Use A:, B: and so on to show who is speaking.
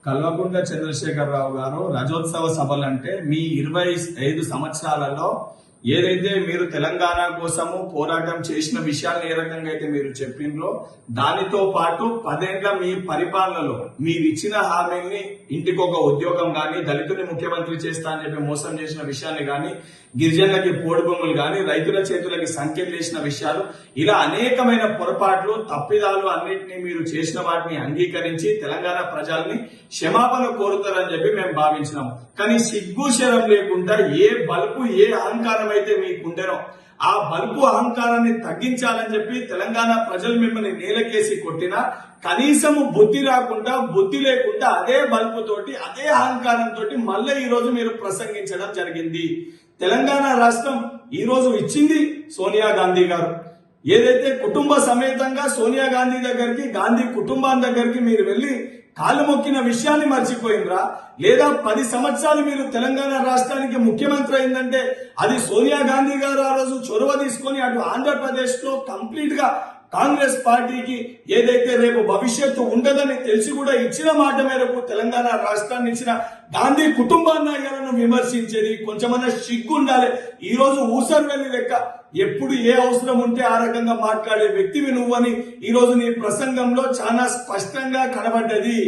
A: కల్వకుంట్ల చంద్రశేఖరరావు గారు రజోత్సవ సభలంటే మీ 25 సంవత్సరాలలో ఏదైతే మీరు తెలంగాణ కోసము పోరాటం చేసిన విషయాలను ఏ రకంగా అయితే మీరు చెప్పిండ్రో దానితో పాటు 10 ఏళ్ల మీ పరిపాలనలో మీరు ఇచ్చిన హామీని ఇంటికొక ఉద్యోగం గాని, దళితుని ముఖ్యమంత్రి చేస్తా అని చెప్పి మోసం చేసిన విషయాన్ని గాని, గిరిజనులకి పోడు భూములు గాని, రైతుల చేతులకి సంఖ్యలు చేసిన విషయాలు, ఇలా అనేకమైన పొరపాట్లు తప్పిదాలు అన్నింటినీ మీరు చేసిన వాటిని అంగీకరించి తెలంగాణ ప్రజల్ని క్షమాపణ కోరుతారని చెప్పి మేము భావించినాము. కానీ సిగ్గు శరం లేకుండా ఏ బల్పు ఏ అహంకారం అయితే మీకుండేనో ఆ బల్పు అహంకారాన్ని తగ్గించాలని చెప్పి తెలంగాణ ప్రజలు మిమ్మల్ని నేలకేసి కొట్టినా కనీసము బుద్ధి రాకుండా, బుద్ధి లేకుండా అదే బల్పు తోటి అదే అహంకారంతో మళ్ళీ ఈ రోజు మీరు ప్రసంగించడం జరిగింది. తెలంగాణ రాష్ట్రం ఈ రోజు ఇచ్చింది సోనియా గాంధీ గారు. ఏదైతే కుటుంబ సమేతంగా సోనియా గాంధీ దగ్గరికి, గాంధీ కుటుంబాన్ని దగ్గరికి మీరు వెళ్లి కాలు మొక్కిన విషయాన్ని మర్చిపోయినరా? లేదా 10 సంవత్సరాలు మీరు తెలంగాణ రాష్ట్రానికి ముఖ్యమంత్రి అయిందంటే అది సోనియా గాంధీ గారు ఆ రోజు చొరవ తీసుకొని అటు ఆంధ్రప్రదేశ్ లో కంప్లీట్ గా కాంగ్రెస్ పార్టీకి ఏదైతే రేపు భవిష్యత్తు ఉండదని తెలిసి కూడా ఇచ్చిన మాట మేరకు తెలంగాణ రాష్ట్రాన్ని ఇచ్చిన గాంధీ కుటుంబాన్ని విమర్శించేది కొంచెమన్నా సిగ్గు ఉండాలి. ఈ రోజు ఊసర్వెల్లి లెక్క ఎప్పుడు ఏ అవసరం ఉంటే ఆ రకంగా మాట్లాడే వ్యక్తివి నువ్వని ఈ రోజు నీ ప్రసంగంలో చాలా స్పష్టంగా కనబడ్డది.